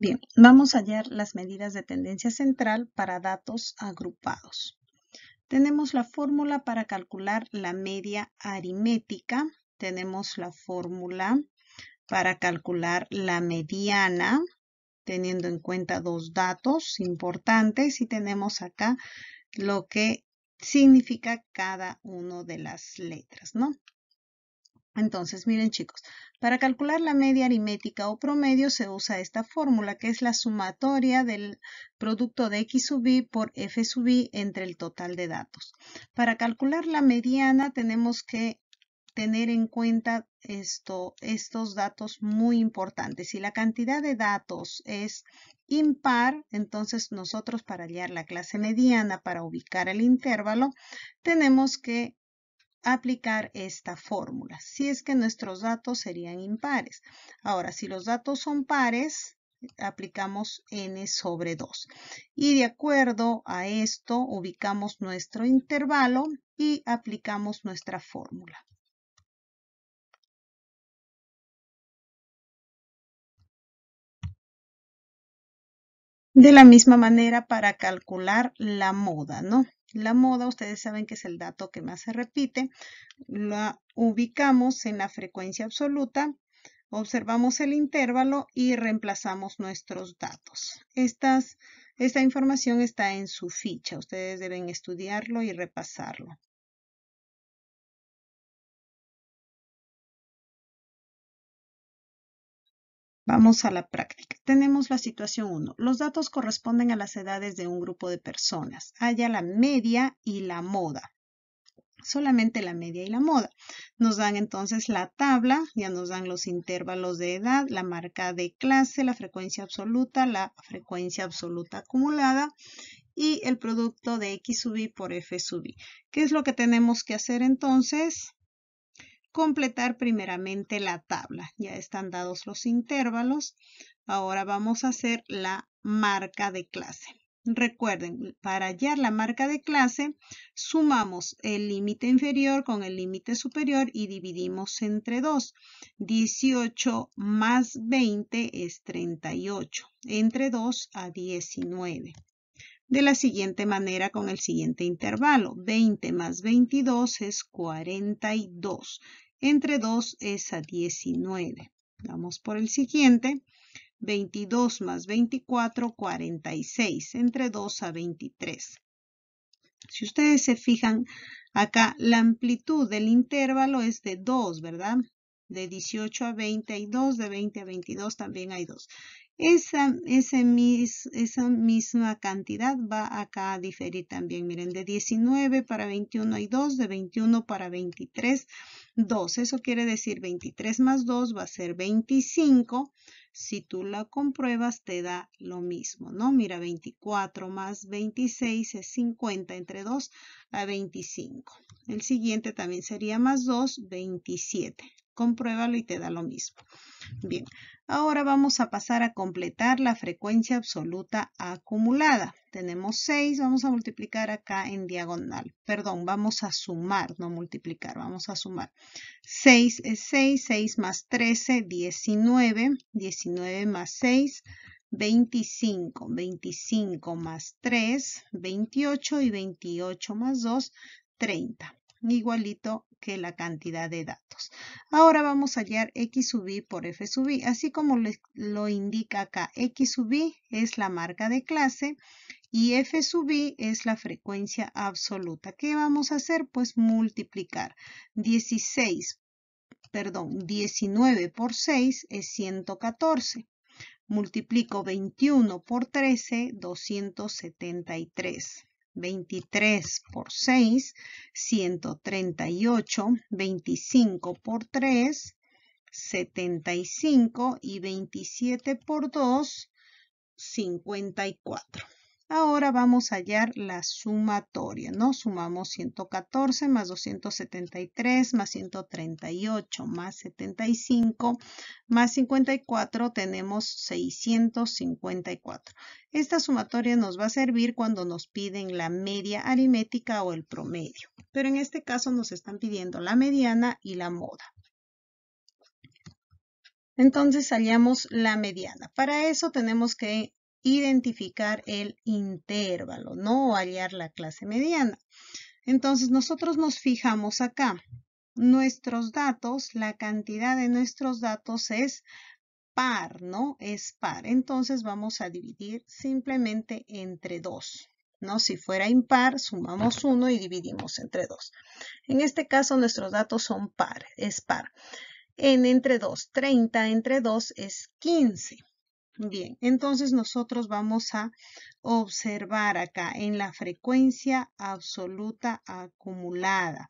Bien, vamos a hallar las medidas de tendencia central para datos agrupados. Tenemos la fórmula para calcular la media aritmética. Tenemos la fórmula para calcular la mediana, teniendo en cuenta dos datos importantes. Y tenemos acá lo que significa cada una de las letras, ¿no? Entonces, miren chicos, para calcular la media aritmética o promedio se usa esta fórmula, que es la sumatoria del producto de X sub y por F sub y entre el total de datos. Para calcular la mediana tenemos que tener en cuenta estos datos muy importantes. Si la cantidad de datos es impar, entonces nosotros para hallar la clase mediana, para ubicar el intervalo, tenemos que aplicar esta fórmula, si es que nuestros datos serían impares. Ahora, si los datos son pares, aplicamos n sobre 2. Y de acuerdo a esto, ubicamos nuestro intervalo y aplicamos nuestra fórmula. De la misma manera para calcular la moda, ¿no? La moda, ustedes saben que es el dato que más se repite. La ubicamos en la frecuencia absoluta, observamos el intervalo y reemplazamos nuestros datos. Esta información está en su ficha. Ustedes deben estudiarlo y repasarlo. Vamos a la práctica. Tenemos la situación 1. Los datos corresponden a las edades de un grupo de personas. Halla la media y la moda. Solamente la media y la moda. Nos dan entonces la tabla, ya nos dan los intervalos de edad, la marca de clase, la frecuencia absoluta acumulada y el producto de X sub y por F sub y. ¿Qué es lo que tenemos que hacer entonces? Completar primeramente la tabla. Ya están dados los intervalos. Ahora vamos a hacer la marca de clase. Recuerden, para hallar la marca de clase, sumamos el límite inferior con el límite superior y dividimos entre 2. 18 más 20 es 38. Entre 2 a 19. De la siguiente manera con el siguiente intervalo. 20 más 22 es 42. Entre 2 es a 19. Vamos por el siguiente. 22 más 24, 46. Entre 2 a 23. Si ustedes se fijan acá, la amplitud del intervalo es de 2, ¿verdad? De 18 a 20 hay 2, de 20 a 22 también hay 2. Esa misma cantidad va acá a diferir también. Miren, de 19 para 21 hay 2, de 21 para 23, 2. Eso quiere decir 23 más 2 va a ser 25. Si tú la compruebas, te da lo mismo, ¿no? Mira, 24 más 26 es 50, entre 2 a 25. El siguiente también sería más 2, 27. Compruébalo y te da lo mismo. Bien, ahora vamos a pasar a completar la frecuencia absoluta acumulada. Tenemos 6, vamos a multiplicar acá en diagonal. Perdón, vamos a sumar, no multiplicar, vamos a sumar. 6 es 6, 6 más 13, 19, 19 más 6, 25, 25 más 3, 28 y 28 más 2, 30. Igualito que la cantidad de datos. Ahora vamos a hallar X sub y por F sub y. Así como lo indica acá, X sub y es la marca de clase y F sub y es la frecuencia absoluta. ¿Qué vamos a hacer? Pues multiplicar. 19 por 6 es 114. Multiplico 21 por 13, 273. 23 por 6, 138. 25 por 3, 75. Y 27 por 2, 54. Ahora vamos a hallar la sumatoria, ¿no? Sumamos 114 más 273 más 138 más 75 más 54, tenemos 654. Esta sumatoria nos va a servir cuando nos piden la media aritmética o el promedio. Pero en este caso nos están pidiendo la mediana y la moda. Entonces hallamos la mediana. Para eso tenemos que identificar el intervalo, no hallar la clase mediana. Entonces nosotros nos fijamos acá. Nuestros datos, la cantidad de nuestros datos es par, ¿no? Es par. Entonces vamos a dividir simplemente entre 2, ¿no? Si fuera impar, sumamos 1 y dividimos entre 2. En este caso nuestros datos son par, es par. N entre 2, 30 entre 2 es 15. Bien, entonces nosotros vamos a observar acá en la frecuencia absoluta acumulada.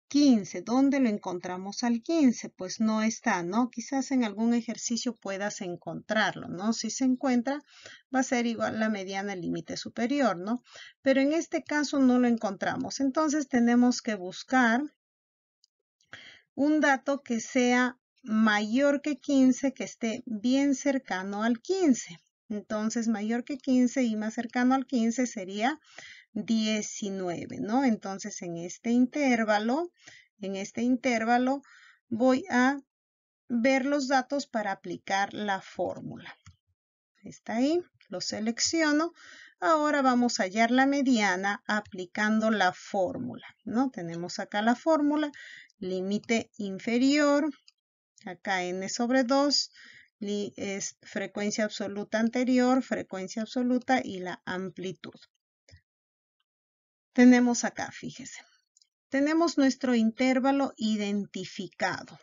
15, ¿dónde lo encontramos al 15? Pues no está, ¿no? Quizás en algún ejercicio puedas encontrarlo, ¿no? Si se encuentra, va a ser igual la mediana al límite superior, ¿no? Pero en este caso no lo encontramos. Entonces tenemos que buscar un dato que sea mayor que 15, que esté bien cercano al 15. Entonces, mayor que 15 y más cercano al 15 sería 19, ¿no? Entonces, en este intervalo voy a ver los datos para aplicar la fórmula. Está ahí, lo selecciono. Ahora vamos a hallar la mediana aplicando la fórmula, ¿no? Tenemos acá la fórmula, límite inferior, acá n sobre 2, es frecuencia absoluta anterior, frecuencia absoluta y la amplitud. Tenemos acá, fíjese, tenemos nuestro intervalo identificado.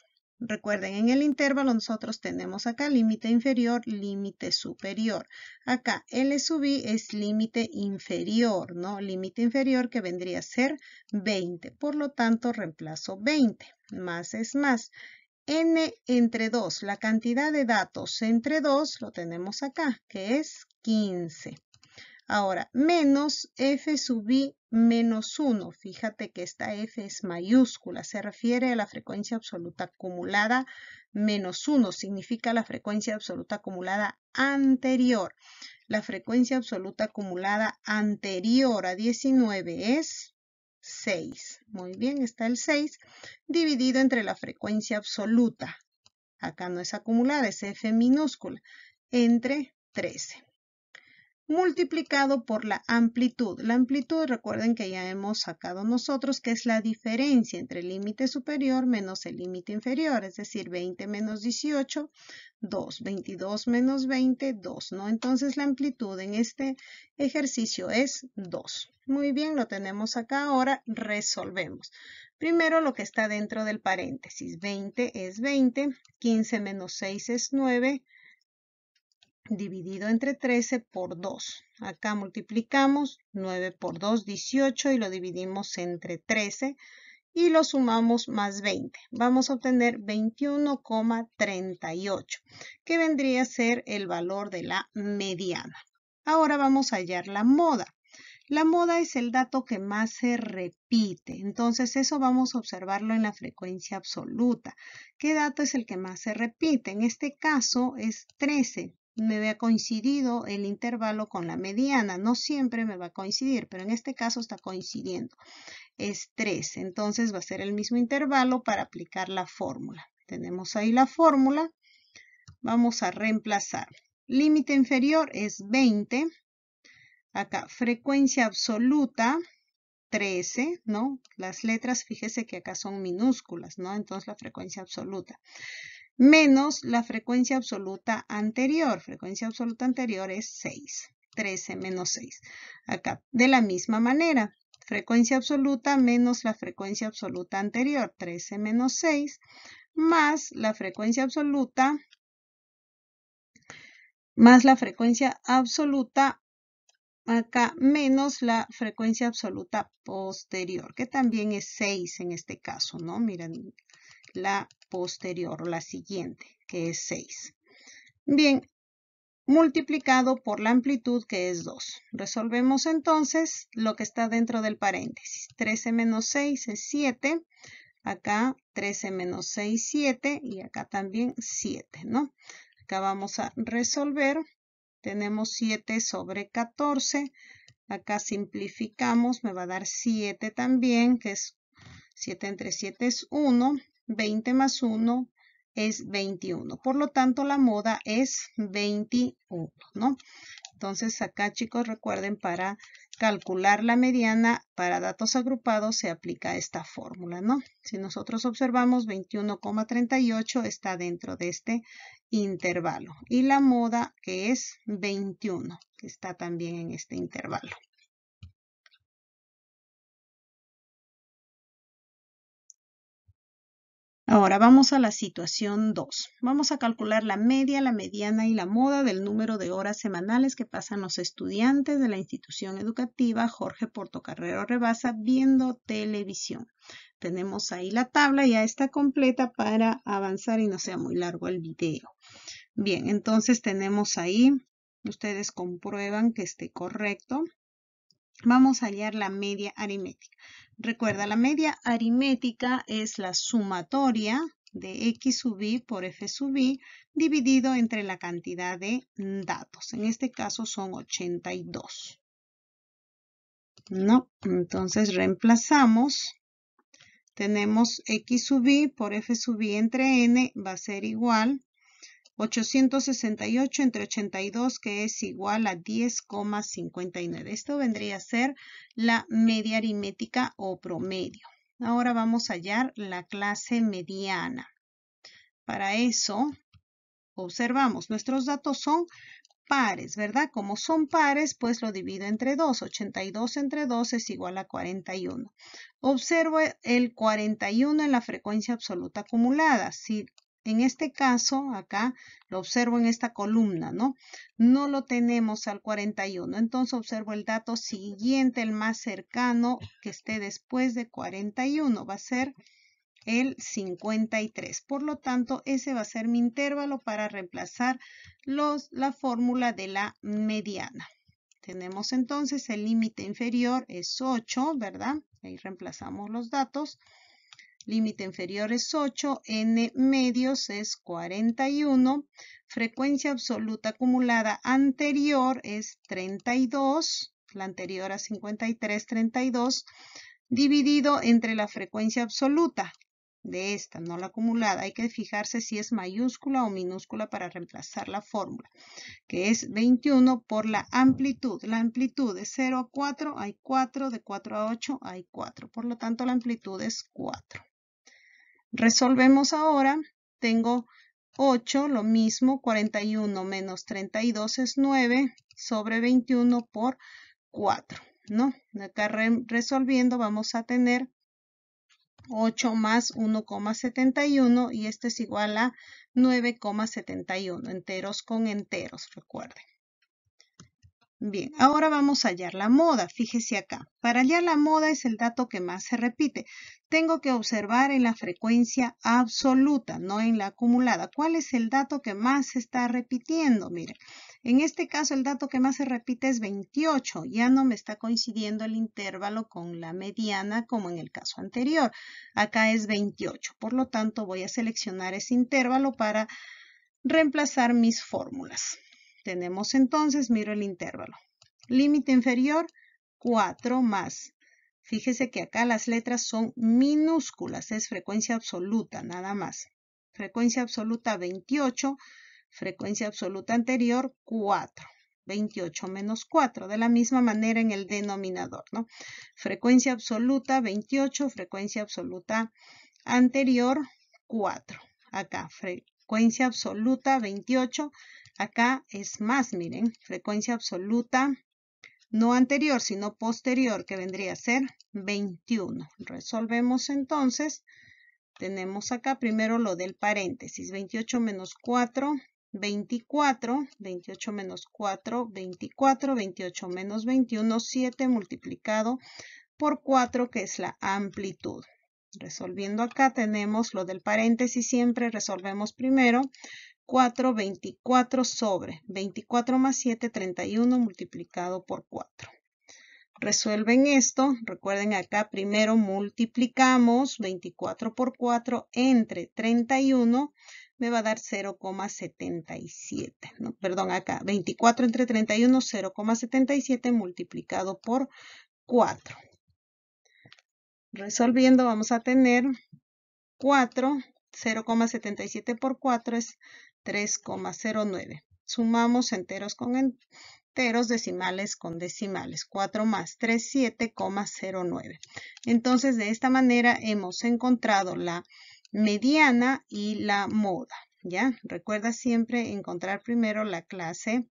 Recuerden, en el intervalo nosotros tenemos acá límite inferior, límite superior. Acá L sub I es límite inferior, ¿no? Límite inferior que vendría a ser 20. Por lo tanto, reemplazo 20. Más es más. N entre 2, la cantidad de datos entre 2 lo tenemos acá, que es 15. Ahora, menos f sub i menos 1. Fíjate que esta f es mayúscula. Se refiere a la frecuencia absoluta acumulada menos 1. Significa la frecuencia absoluta acumulada anterior. La frecuencia absoluta acumulada anterior a 19 es 6. Muy bien, está el 6 dividido entre la frecuencia absoluta. Acá no es acumulada, es f minúscula. Entre 13. Multiplicado por la amplitud. La amplitud, recuerden que ya hemos sacado nosotros que es la diferencia entre el límite superior menos el límite inferior, es decir, 20 menos 18, 2, 22 menos 20, 2, ¿no? Entonces la amplitud en este ejercicio es 2. Muy bien, lo tenemos acá, ahora resolvemos. Primero lo que está dentro del paréntesis, 20 es 20, 15 menos 6 es 9, dividido entre 13 por 2. Acá multiplicamos 9 por 2, 18 y lo dividimos entre 13 y lo sumamos más 20. Vamos a obtener 21,38, que vendría a ser el valor de la mediana. Ahora vamos a hallar la moda. La moda es el dato que más se repite, entonces eso vamos a observarlo en la frecuencia absoluta. ¿Qué dato es el que más se repite? En este caso es 13. Me había coincidido el intervalo con la mediana. No siempre me va a coincidir, pero en este caso está coincidiendo. Es 13, entonces va a ser el mismo intervalo para aplicar la fórmula. Tenemos ahí la fórmula. Vamos a reemplazar. Límite inferior es 20. Acá, frecuencia absoluta, 13, ¿no? Las letras, fíjese que acá son minúsculas, ¿no? Entonces la frecuencia absoluta. Menos la frecuencia absoluta anterior. Frecuencia absoluta anterior es 6. 13 menos 6. Acá, de la misma manera, frecuencia absoluta menos la frecuencia absoluta anterior. 13 menos 6, más la frecuencia absoluta, acá menos la frecuencia absoluta posterior, que también es 6 en este caso, ¿no? Miren, la posterior o la siguiente, que es 6. Bien, multiplicado por la amplitud, que es 2. Resolvemos entonces lo que está dentro del paréntesis. 13 menos 6 es 7. Acá 13 menos 6, 7. Y acá también 7, ¿no? Acá vamos a resolver. Tenemos 7 sobre 14. Acá simplificamos, me va a dar 7 también, que es 7 entre 7 es 1. 20 más 1 es 21. Por lo tanto, la moda es 21, ¿no? Entonces, acá, chicos, recuerden, para calcular la mediana para datos agrupados se aplica esta fórmula, ¿no? Si nosotros observamos, 21,38 está dentro de este intervalo. Y la moda, que es 21, que está también en este intervalo. Ahora vamos a la situación 2. Vamos a calcular la media, la mediana y la moda del número de horas semanales que pasan los estudiantes de la institución educativa Jorge Portocarrero Rebasa viendo televisión. Tenemos ahí la tabla, ya está completa para avanzar y no sea muy largo el video. Bien, entonces tenemos ahí, ustedes comprueban que esté correcto. Vamos a hallar la media aritmética. Recuerda, la media aritmética es la sumatoria de x sub i por f sub i dividido entre la cantidad de datos. En este caso son 82. ¿No? Entonces reemplazamos. Tenemos x sub i por f sub i entre n va a ser igual 868 entre 82, que es igual a 10,59. Esto vendría a ser la media aritmética o promedio. Ahora vamos a hallar la clase mediana. Para eso, observamos, nuestros datos son pares, ¿verdad? Como son pares, pues lo divido entre 2. 82 entre 2 es igual a 41. Observo el 41 en la frecuencia absoluta acumulada. Si en este caso, acá lo observo en esta columna, ¿no? No lo tenemos al 41. Entonces observo el dato siguiente, el más cercano que esté después de 41. Va a ser el 53. Por lo tanto, ese va a ser mi intervalo para reemplazar la fórmula de la mediana. Tenemos entonces el límite inferior es 8, ¿verdad? Ahí reemplazamos los datos. Límite inferior es 8, n medios es 41, frecuencia absoluta acumulada anterior es 32, la anterior a 53, 32, dividido entre la frecuencia absoluta de esta, no la acumulada. Hay que fijarse si es mayúscula o minúscula para reemplazar la fórmula, que es 21 por la amplitud. La amplitud de 0 a 4 hay 4, de 4 a 8 hay 4. Por lo tanto, la amplitud es 4. Resolvemos ahora. Tengo 8, lo mismo, 41 menos 32 es 9, sobre 21 por 4, ¿no? Acá resolviendo vamos a tener 8 más 1,71 y esto es igual a 9,71, enteros con enteros, recuerden. Bien, ahora vamos a hallar la moda. Fíjese acá. Para hallar la moda es el dato que más se repite. Tengo que observar en la frecuencia absoluta, no en la acumulada. ¿Cuál es el dato que más se está repitiendo? Miren, en este caso el dato que más se repite es 28. Ya no me está coincidiendo el intervalo con la mediana como en el caso anterior. Acá es 28. Por lo tanto, voy a seleccionar ese intervalo para reemplazar mis fórmulas. Tenemos entonces, miro el intervalo. Límite inferior, 4 más. Fíjese que acá las letras son minúsculas, es frecuencia absoluta, nada más. Frecuencia absoluta 28, frecuencia absoluta anterior 4. 28 menos 4, de la misma manera en el denominador, ¿no? Frecuencia absoluta 28, frecuencia absoluta anterior 4. Acá, frecuencia absoluta 28. Acá es más, miren, frecuencia absoluta, no anterior, sino posterior, que vendría a ser 21. Resolvemos entonces. Tenemos acá primero lo del paréntesis. 28 menos 4, 24. 28 menos 4, 24. 28 menos 21, 7 multiplicado por 4, que es la amplitud. Resolviendo acá tenemos lo del paréntesis, siempre resolvemos primero. 4, 24 sobre 24 más 7, 31 multiplicado por 4. Resuelven esto, recuerden acá primero multiplicamos 24 por 4 entre 31, me va a dar 0,77. ¿no? Perdón, acá 24 entre 31, 0,77 multiplicado por 4. Resolviendo vamos a tener 4 0,77 por 4 es 3,09. Sumamos enteros con enteros, decimales con decimales. 4 más 3, 7,09. Entonces, de esta manera hemos encontrado la mediana y la moda. ¿Ya? Recuerda siempre encontrar primero la clase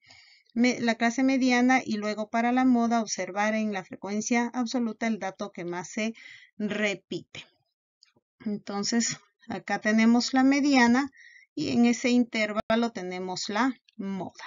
mediana y luego para la moda observar en la frecuencia absoluta el dato que más se repite. Entonces, acá tenemos la mediana y en ese intervalo tenemos la moda.